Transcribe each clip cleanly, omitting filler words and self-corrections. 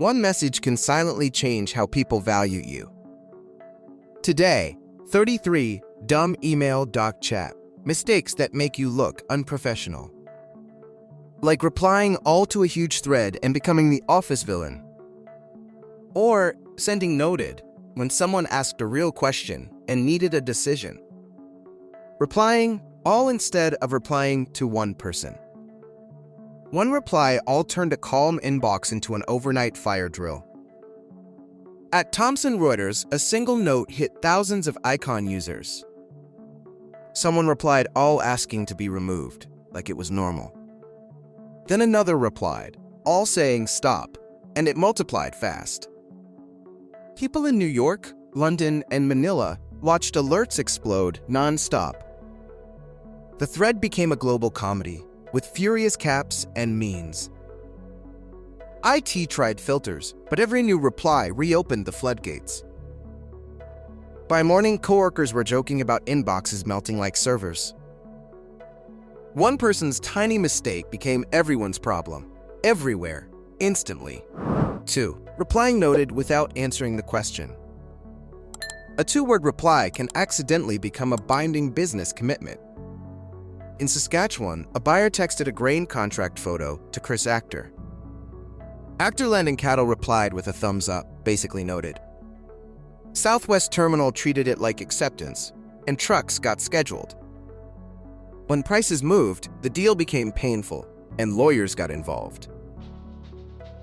One message can silently change how people value you. Today, 33 dumb email doc chat mistakes that make you look unprofessional. Like replying all to a huge thread and becoming the office villain. Or sending noted when someone asked a real question and needed a decision. Replying all instead of replying to one person. One reply all turned a calm inbox into an overnight fire drill. At Thomson Reuters, a single note hit thousands of icon users. Someone replied all asking to be removed, like it was normal. Then another replied, all saying stop, and it multiplied fast. People in New York, London, and Manila watched alerts explode non-stop. The thread became a global comedy, with furious caps and memes. IT tried filters, but every new reply reopened the floodgates. By morning, coworkers were joking about inboxes melting like servers. One person's tiny mistake became everyone's problem, everywhere, instantly. 2. Replying noted without answering the question. A two-word reply can accidentally become a binding business commitment. In Saskatchewan, a buyer texted a grain contract photo to Chris Actor. Actor Land and Cattle replied with a thumbs up, basically noted. Southwest Terminal treated it like acceptance, and trucks got scheduled. When prices moved, the deal became painful, and lawyers got involved.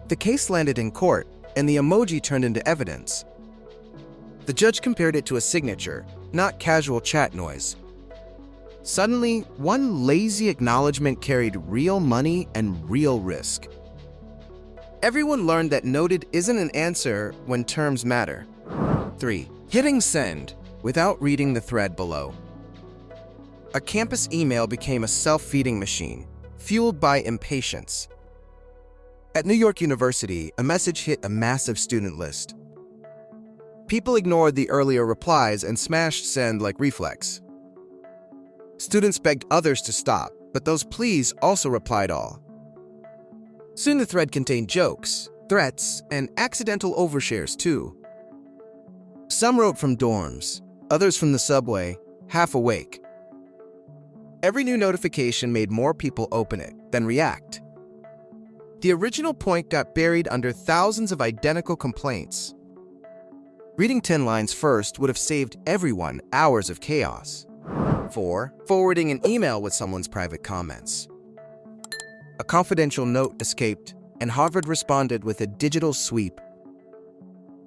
The case landed in court, and the emoji turned into evidence. The judge compared it to a signature, not casual chat noise. Suddenly, one lazy acknowledgement carried real money and real risk. Everyone learned that noted isn't an answer when terms matter. 3. Hitting send without reading the thread below. A campus email became a self-feeding machine, fueled by impatience. At New York University, a message hit a massive student list. People ignored the earlier replies and smashed send like reflex. Students begged others to stop, but those pleas also replied all. Soon the thread contained jokes, threats, and accidental overshares too. Some wrote from dorms, others from the subway, half awake. Every new notification made more people open it than react. The original point got buried under thousands of identical complaints. Reading 10 lines first would have saved everyone hours of chaos. 4. Forwarding an email with someone's private comments. A confidential note escaped, and Harvard responded with a digital sweep.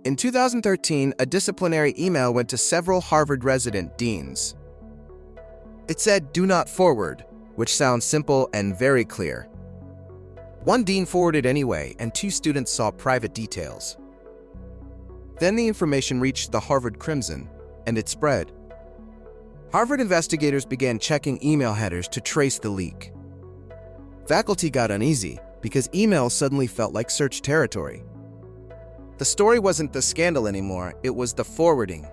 In 2013, a disciplinary email went to several Harvard resident deans. It said, "Do not forward," which sounds simple and very clear. One dean forwarded anyway, and 2 students saw private details. Then the information reached the Harvard Crimson, and it spread. Harvard investigators began checking email headers to trace the leak. Faculty got uneasy because emails suddenly felt like search territory. The story wasn't the scandal anymore, it was the forwarding.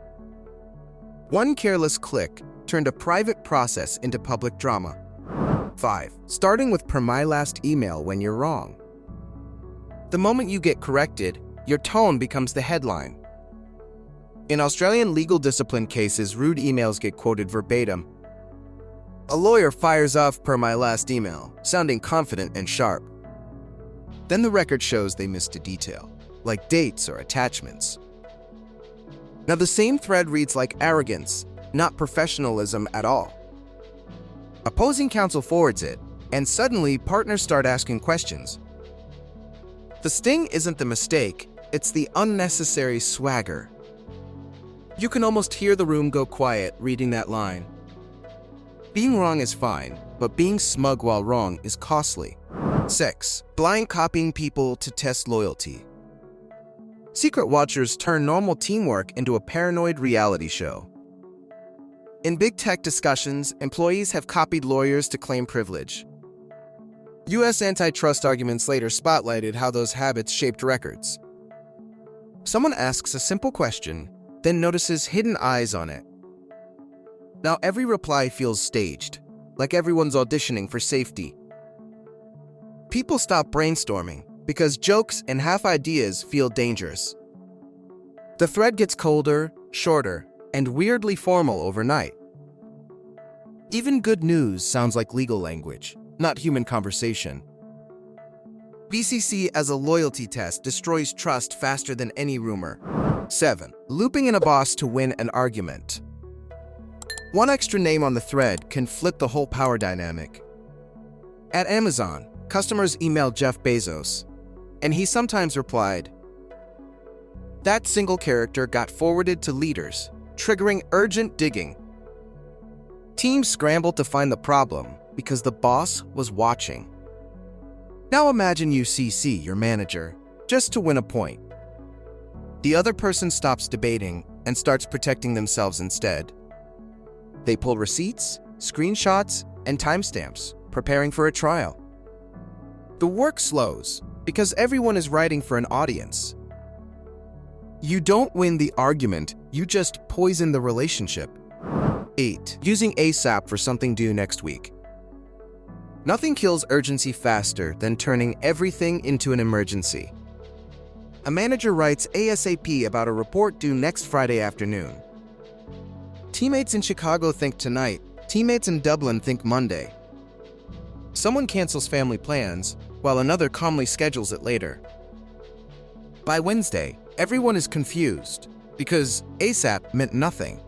One careless click turned a private process into public drama. 5. Starting with per my last email when you're wrong. The moment you get corrected, your tone becomes the headline. In Australian legal discipline cases, rude emails get quoted verbatim. A lawyer fires off per my last email, sounding confident and sharp. Then the record shows they missed a detail, like dates or attachments. Now the same thread reads like arrogance, not professionalism at all. Opposing counsel forwards it, and suddenly partners start asking questions. The sting isn't the mistake, it's the unnecessary swagger. You can almost hear the room go quiet reading that line. Being wrong is fine, but being smug while wrong is costly. 6. Blind copying people to test loyalty. Secret watchers turn normal teamwork into a paranoid reality show. In big tech discussions, employees have copied lawyers to claim privilege. U.S. antitrust arguments later spotlighted how those habits shaped records. Someone asks a simple question, then notices hidden eyes on it. Now every reply feels staged, like everyone's auditioning for safety. People stop brainstorming, because jokes and half ideas feel dangerous. The thread gets colder, shorter, and weirdly formal overnight. Even good news sounds like legal language, not human conversation. BCC as a loyalty test destroys trust faster than any rumor. 7. Looping in a boss to win an argument. One extra name on the thread can flip the whole power dynamic. At Amazon, customers emailed Jeff Bezos, and he sometimes replied. That single character got forwarded to leaders, triggering urgent digging. Teams scrambled to find the problem because the boss was watching. Now imagine you CC your manager just to win a point. The other person stops debating and starts protecting themselves instead. They pull receipts, screenshots, and timestamps, preparing for a trial. The work slows because everyone is writing for an audience. You don't win the argument, you just poison the relationship. 8. Using ASAP for something due next week. Nothing kills urgency faster than turning everything into an emergency. A manager writes ASAP about a report due next Friday afternoon. Teammates in Chicago think tonight, teammates in Dublin think Monday. Someone cancels family plans, while another calmly schedules it later. By Wednesday, everyone is confused, because ASAP meant nothing.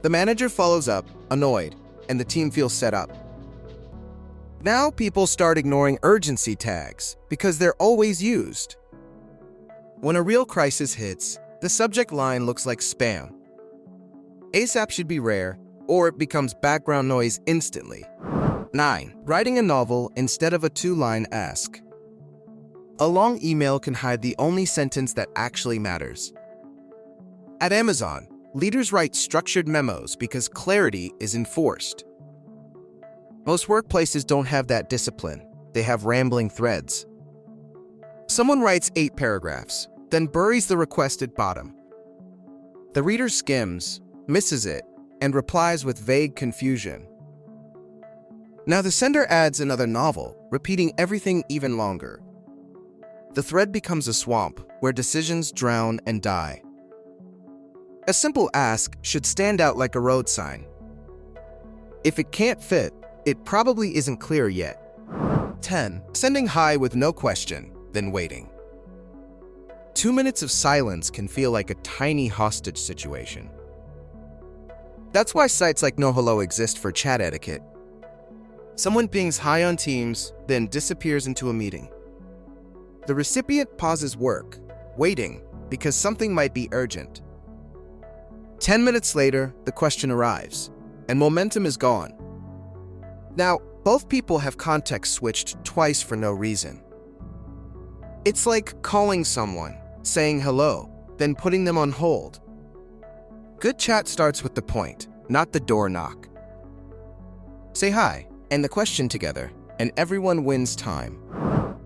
The manager follows up, annoyed, and the team feels set up. Now people start ignoring urgency tags, because they're always used. When a real crisis hits, the subject line looks like spam. ASAP should be rare, or it becomes background noise instantly. 9. Writing a novel instead of a 2-line ask. A long email can hide the only sentence that actually matters. At Amazon, leaders write structured memos because clarity is enforced. Most workplaces don't have that discipline. They have rambling threads. Someone writes 8 paragraphs, then buries the request at bottom. The reader skims, misses it, and replies with vague confusion. Now the sender adds another novel, repeating everything even longer. The thread becomes a swamp where decisions drown and die. A simple ask should stand out like a road sign. If it can't fit, it probably isn't clear yet. 10. Sending hi with no question, then waiting. 2 minutes of silence can feel like a tiny hostage situation. That's why sites like NoHello exist for chat etiquette. Someone pings hi on Teams, then disappears into a meeting. The recipient pauses work, waiting, because something might be urgent. 10 minutes later, the question arrives, and momentum is gone. Now, both people have context switched twice for no reason. It's like calling someone, saying hello, then putting them on hold. Good chat starts with the point, not the door knock. Say hi and the question together, and everyone wins time.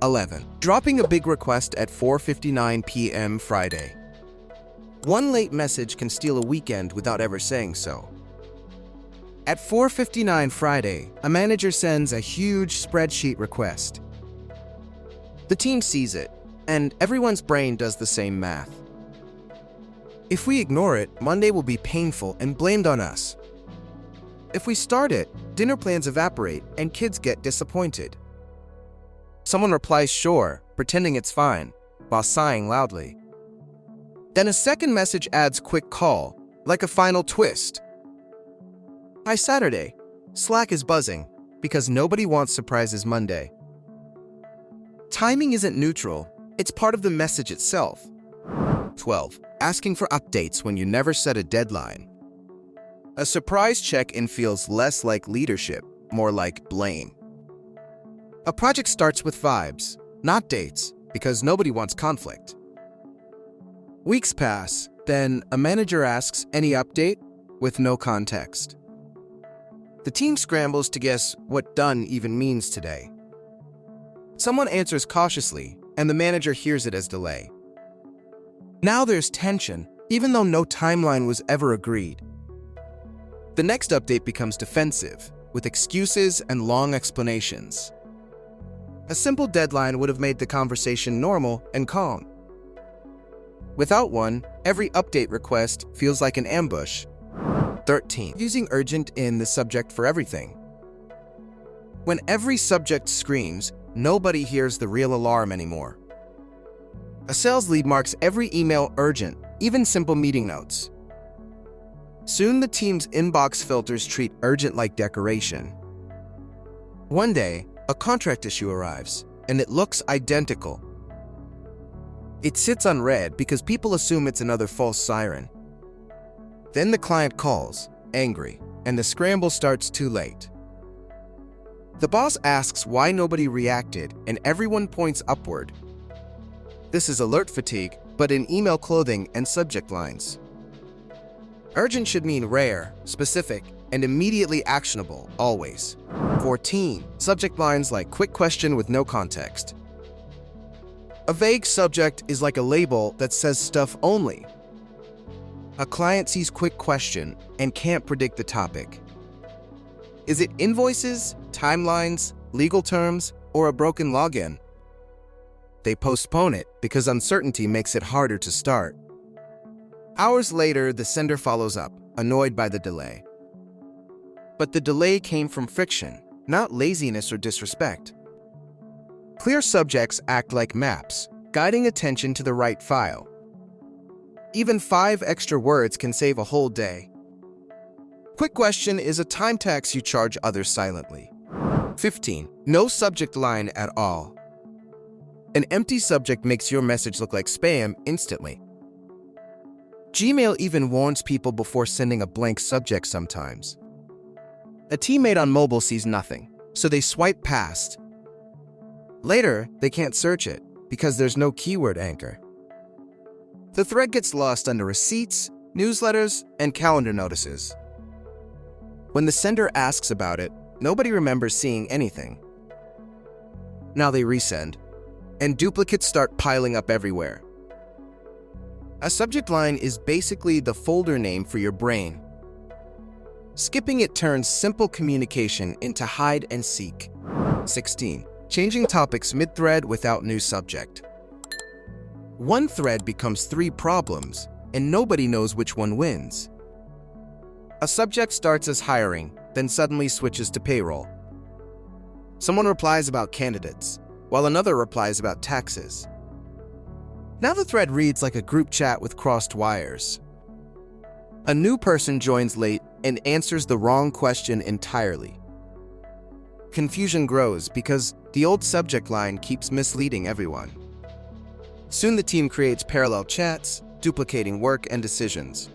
11. Dropping a big request at 4:59 p.m. Friday. One late message can steal a weekend without ever saying so. At 4:59 Friday, a manager sends a huge spreadsheet request. The team sees it, and everyone's brain does the same math. If we ignore it, Monday will be painful and blamed on us. If we start it, dinner plans evaporate and kids get disappointed. Someone replies sure, pretending it's fine, while sighing loudly. Then a second message adds quick call, like a final twist. By Saturday, Slack is buzzing, because nobody wants surprises Monday. Timing isn't neutral, it's part of the message itself. 12. Asking for updates when you never set a deadline. A surprise check-in feels less like leadership, more like blame. A project starts with vibes, not dates, because nobody wants conflict. Weeks pass, then a manager asks any update with no context. The team scrambles to guess what done even means today. Someone answers cautiously, and the manager hears it as delay. Now there's tension, even though no timeline was ever agreed. The next update becomes defensive, with excuses and long explanations. A simple deadline would have made the conversation normal and calm. Without one, every update request feels like an ambush. 13. Using urgent in the subject for everything. When every subject screams, nobody hears the real alarm anymore. A sales lead marks every email urgent, even simple meeting notes. Soon the team's inbox filters treat urgent like decoration. One day, a contract issue arrives, and it looks identical. It sits unread because people assume it's another false siren. Then the client calls, angry, and the scramble starts too late. The boss asks why nobody reacted, and everyone points upward. This is alert fatigue, but in email clothing and subject lines. Urgent should mean rare, specific, and immediately actionable, always. 14. Subject lines like quick question with no context. A vague subject is like a label that says stuff only. A client sees quick question and can't predict the topic. Is it invoices, timelines, legal terms, or a broken login? They postpone it because uncertainty makes it harder to start. Hours later, the sender follows up, annoyed by the delay. But the delay came from friction, not laziness or disrespect. Clear subjects act like maps, guiding attention to the right file. Even 5 extra words can save a whole day. Quick question is a time tax you charge others silently. 15. No subject line at all. An empty subject makes your message look like spam instantly. Gmail even warns people before sending a blank subject sometimes. A teammate on mobile sees nothing, so they swipe past. Later, they can't search it because there's no keyword anchor. The thread gets lost under receipts, newsletters, and calendar notices. When the sender asks about it, nobody remembers seeing anything. Now they resend, and duplicates start piling up everywhere. A subject line is basically the folder name for your brain. Skipping it turns simple communication into hide and seek. 16. Changing topics mid-thread without new subject. One thread becomes 3 problems, and nobody knows which one wins. A subject starts as hiring, then suddenly switches to payroll. Someone replies about candidates, while another replies about taxes. Now the thread reads like a group chat with crossed wires. A new person joins late and answers the wrong question entirely. Confusion grows because the old subject line keeps misleading everyone. Soon the team creates parallel chats, duplicating work and decisions.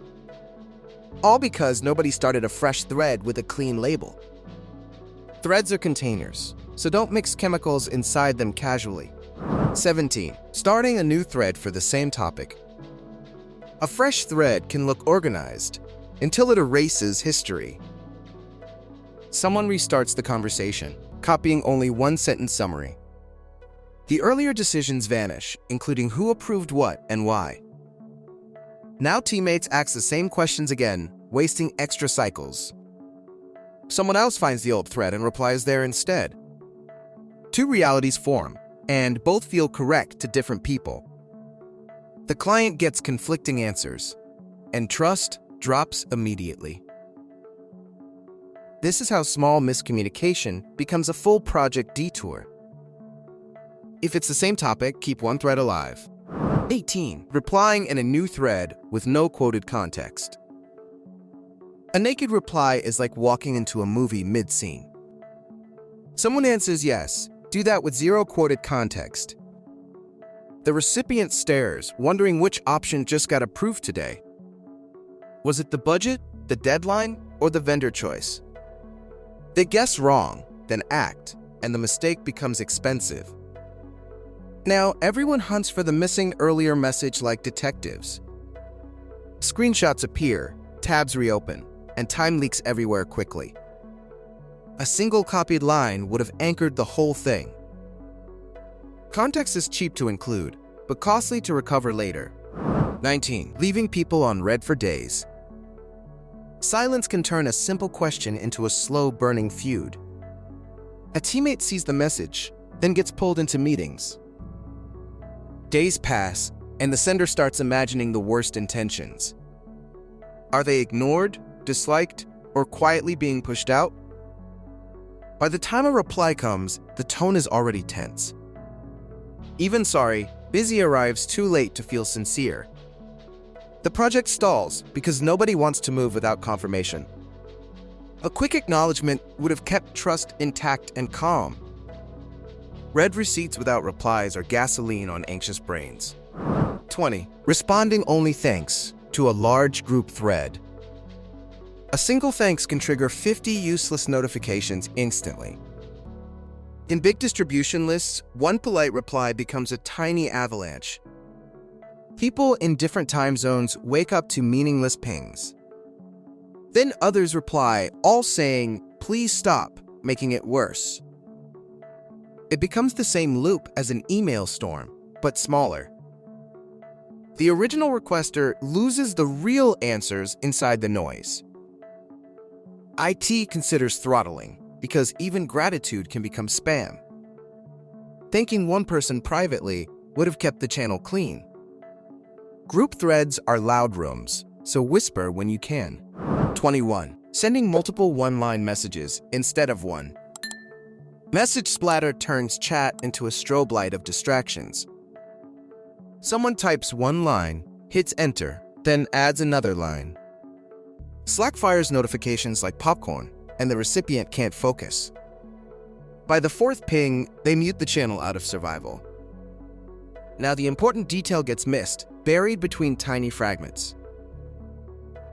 All because nobody started a fresh thread with a clean label. Threads are containers, so don't mix chemicals inside them casually. 17. Starting a new thread for the same topic. A fresh thread can look organized until it erases history. Someone restarts the conversation, copying only 1-sentence summary. The earlier decisions vanish, including who approved what and why. Now teammates ask the same questions again, wasting extra cycles. Someone else finds the old thread and replies there instead. 2 realities form, and both feel correct to different people. The client gets conflicting answers, and trust drops immediately. This is how small miscommunication becomes a full project detour. If it's the same topic, keep one thread alive. 18. Replying in a new thread with no quoted context. A naked reply is like walking into a movie mid-scene. Someone answers yes, do that with 0 quoted context. The recipient stares, wondering which option just got approved today. Was it the budget, the deadline, or the vendor choice? They guess wrong, then act, and the mistake becomes expensive. Now, everyone hunts for the missing earlier message like detectives. Screenshots appear, tabs reopen, and time leaks everywhere quickly. A single copied line would have anchored the whole thing. Context is cheap to include, but costly to recover later. 19. Leaving people on red for days. Silence can turn a simple question into a slow-burning feud. A teammate sees the message, then gets pulled into meetings. Days pass, and the sender starts imagining the worst intentions. Are they ignored, disliked, or quietly being pushed out? By the time a reply comes, the tone is already tense. Even sorry, busy arrives too late to feel sincere. The project stalls because nobody wants to move without confirmation. A quick acknowledgement would have kept trust intact and calm. Read receipts without replies are gasoline on anxious brains. 20. Responding only thanks to a large group thread. A single thanks can trigger 50 useless notifications instantly. In big distribution lists, one polite reply becomes a tiny avalanche. People in different time zones wake up to meaningless pings. Then others reply, all saying, "Please stop," making it worse. It becomes the same loop as an email storm, but smaller. The original requester loses the real answers inside the noise. IT considers throttling because even gratitude can become spam. Thanking one person privately would have kept the channel clean. Group threads are loud rooms, so whisper when you can. 21. Sending multiple one-line messages instead of one. Message splatter turns chat into a strobe light of distractions. Someone types one line, hits enter, then adds another line. Slack fires notifications like popcorn, and the recipient can't focus. By the fourth ping, they mute the channel out of survival. Now the important detail gets missed, buried between tiny fragments.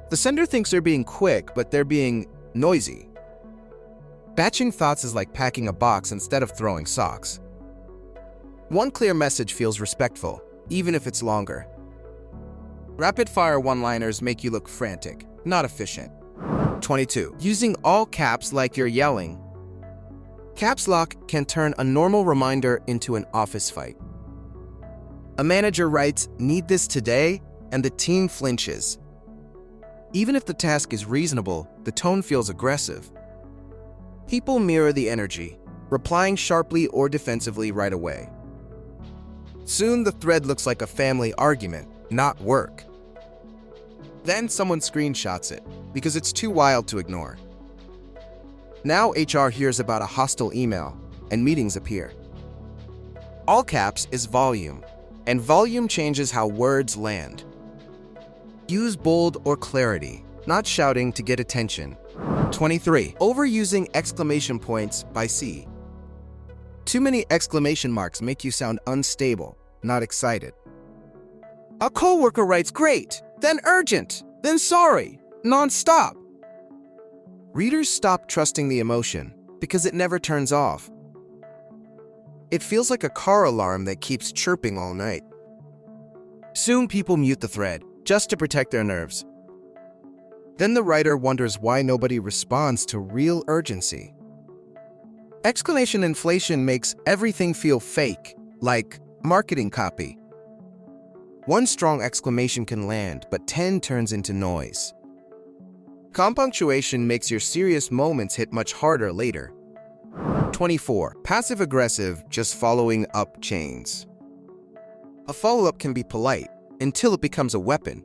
The sender thinks they're being quick, but they're being noisy. Batching thoughts is like packing a box instead of throwing socks. One clear message feels respectful, even if it's longer. Rapid-fire one-liners make you look frantic, not efficient. 22. Using all caps like you're yelling. Caps lock can turn a normal reminder into an office fight. A manager writes, "Need this today," and the team flinches. Even if the task is reasonable, the tone feels aggressive. People mirror the energy, replying sharply or defensively right away. Soon the thread looks like a family argument, not work. Then someone screenshots it, because it's too wild to ignore. Now HR hears about a hostile email, and meetings appear. All caps is volume, and volume changes how words land. Use bold or clarity, not shouting to get attention. 23. Overusing exclamation points by C. Too many exclamation marks make you sound unstable, not excited. A coworker writes great, then urgent, then sorry, non-stop. Readers stop trusting the emotion because it never turns off. It feels like a car alarm that keeps chirping all night. Soon people mute the thread, just to protect their nerves. Then the writer wonders why nobody responds to real urgency. Exclamation inflation makes everything feel fake, like marketing copy. One strong exclamation can land, but 10 turns into noise. Compunctuation makes your serious moments hit much harder later. 24. Passive-aggressive, just following up chains. A follow-up can be polite, until it becomes a weapon.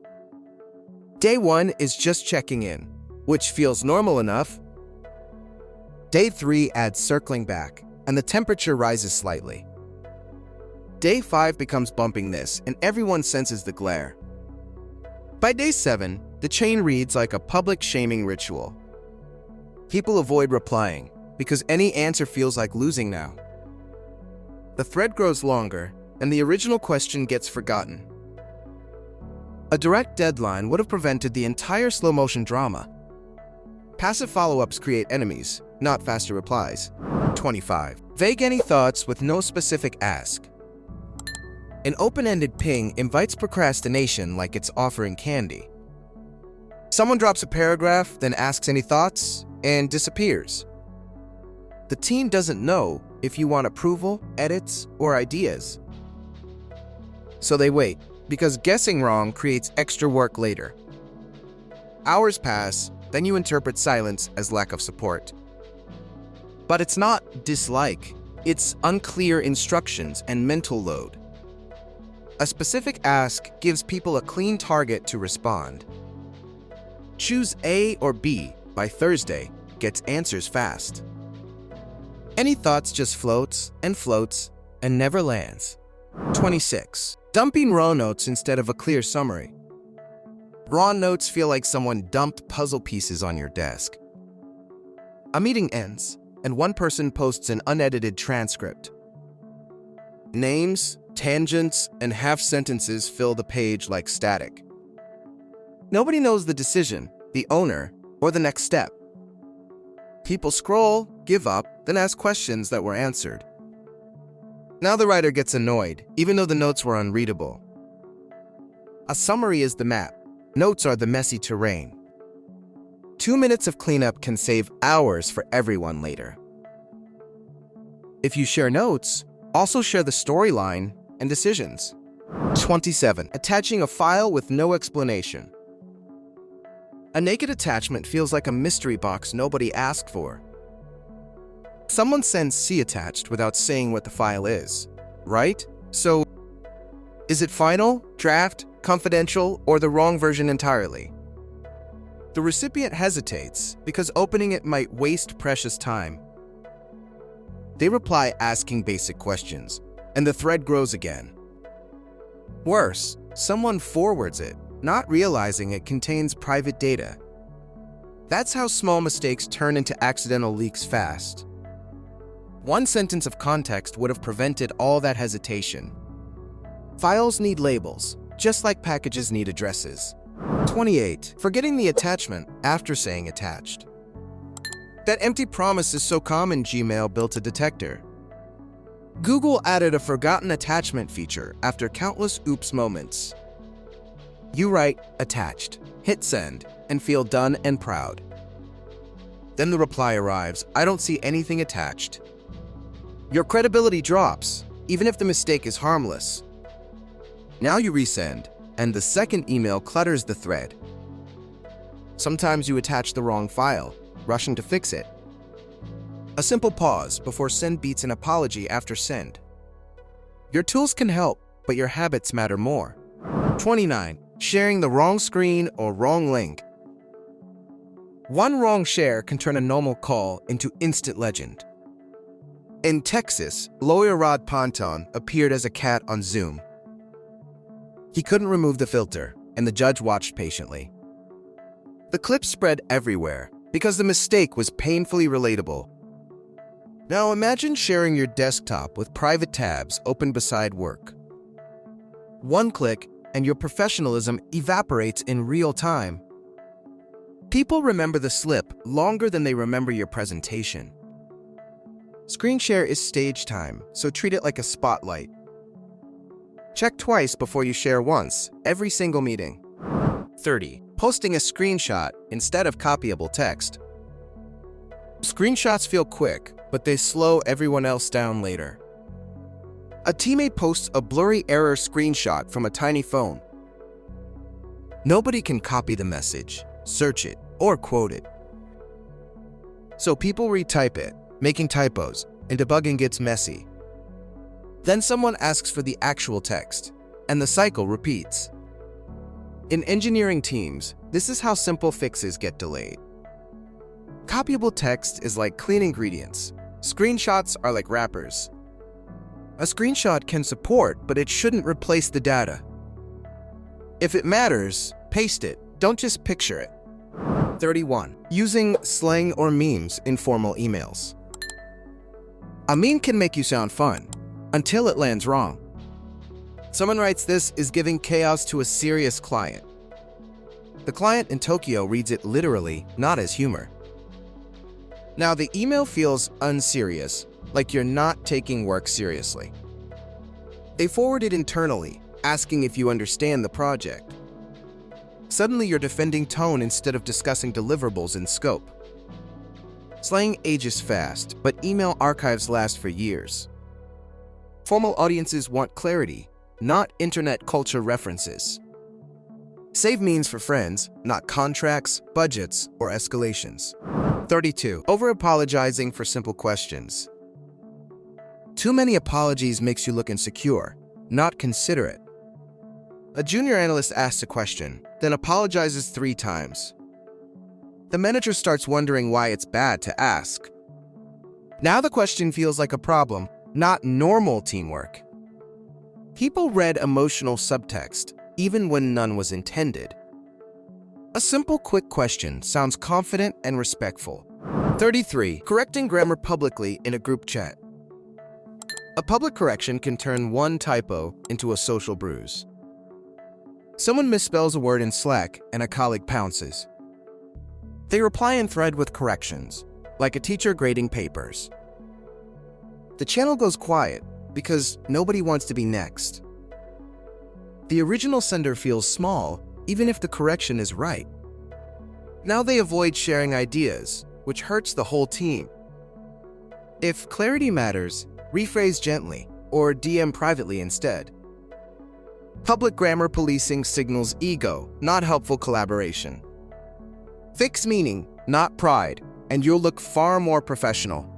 Day 1 is just checking in, which feels normal enough. Day 3 adds circling back, and the temperature rises slightly. Day 5 becomes bumping this, and everyone senses the glare. By day 7, the chain reads like a public shaming ritual. People avoid replying, because any answer feels like losing now. The thread grows longer, and the original question gets forgotten. A direct deadline would have prevented the entire slow-motion drama. Passive follow-ups create enemies, not faster replies. 25. Vague any thoughts with no specific ask. An open-ended ping invites procrastination like it's offering candy. Someone drops a paragraph, then asks any thoughts, and disappears. The team doesn't know if you want approval, edits, or ideas. So they wait, because guessing wrong creates extra work later. Hours pass, then you interpret silence as lack of support. But it's not dislike, It's unclear instructions and mental load. A specific ask gives people a clean target to respond. Choose A or B by Thursday gets answers fast. Any thoughts just floats and never lands. 26. Dumping raw notes instead of a clear summary. Raw notes feel like someone dumped puzzle pieces on your desk. A meeting ends, and one person posts an unedited transcript. Names, tangents, and half-sentences fill the page like static. Nobody knows the decision, the owner, or the next step. People scroll, give up, then ask questions that were answered. Now the writer gets annoyed, even though the notes were unreadable. A summary is the map. Notes are the messy terrain. 2 minutes of cleanup can save hours for everyone later. If you share notes, also share the storyline and decisions. 27. Attaching a file with no explanation. A naked attachment feels like a mystery box nobody asked for. Someone sends C attached without saying what the file is, right? So, is it final, draft, confidential, or the wrong version entirely? The recipient hesitates because opening it might waste precious time. They reply asking basic questions, and the thread grows again. Worse, someone forwards it, not realizing it contains private data. That's how small mistakes turn into accidental leaks fast. One sentence of context would have prevented all that hesitation. Files need labels, just like packages need addresses. 28. Forgetting the attachment after saying attached. That empty promise is so common Gmail built a detector. Google added a forgotten attachment feature after countless oops moments. You write attached, hit send, and feel done and proud. Then the reply arrives, I don't see anything attached. Your credibility drops, even if the mistake is harmless. Now you resend, and the second email clutters the thread. Sometimes you attach the wrong file, rushing to fix it. A simple pause before send beats an apology after send. Your tools can help, but your habits matter more. 29. Sharing the wrong screen or wrong link. One wrong share can turn a normal call into instant legend. In Texas, lawyer Rod Ponton appeared as a cat on Zoom. He couldn't remove the filter, and the judge watched patiently. The clip spread everywhere because the mistake was painfully relatable. Now imagine sharing your desktop with private tabs open beside work. One click, and your professionalism evaporates in real time. People remember the slip longer than they remember your presentation. Screen share is stage time, so treat it like a spotlight. Check twice before you share once, every single meeting. 30. Posting a screenshot instead of copyable text. Screenshots feel quick, but they slow everyone else down later. A teammate posts a blurry error screenshot from a tiny phone. Nobody can copy the message, search it, or quote it. So people retype it, making typos, and debugging gets messy. Then someone asks for the actual text, and the cycle repeats. In engineering teams, this is how simple fixes get delayed. Copyable text is like clean ingredients. Screenshots are like wrappers. A screenshot can support, but it shouldn't replace the data. If it matters, paste it, don't just picture it. 31. Using slang or memes in formal emails. A meme can make you sound fun, until it lands wrong. Someone writes this is giving chaos to a serious client. The client in Tokyo reads it literally, not as humor. Now the email feels unserious, like you're not taking work seriously. They forward it internally, asking if you understand the project. Suddenly you're defending tone instead of discussing deliverables and scope. Slang ages fast, but email archives last for years. Formal audiences want clarity, not internet culture references. Save means for friends, not contracts, budgets, or escalations. 32. Over-apologizing for simple questions. Too many apologies makes you look insecure, not considerate. A junior analyst asks a question, then apologizes 3 times. The manager starts wondering why it's bad to ask. Now the question feels like a problem, not normal teamwork. People read emotional subtext, even when none was intended. A simple, quick question sounds confident and respectful. 33. Correcting grammar publicly in a group chat. A public correction can turn one typo into a social bruise. Someone misspells a word in Slack and a colleague pounces. They reply in thread with corrections, like a teacher grading papers. The channel goes quiet because nobody wants to be next. The original sender feels small, even if the correction is right. Now they avoid sharing ideas, which hurts the whole team. If clarity matters, rephrase gently or DM privately instead. Public grammar policing signals ego, not helpful collaboration. Fix meaning, not pride, and you'll look far more professional.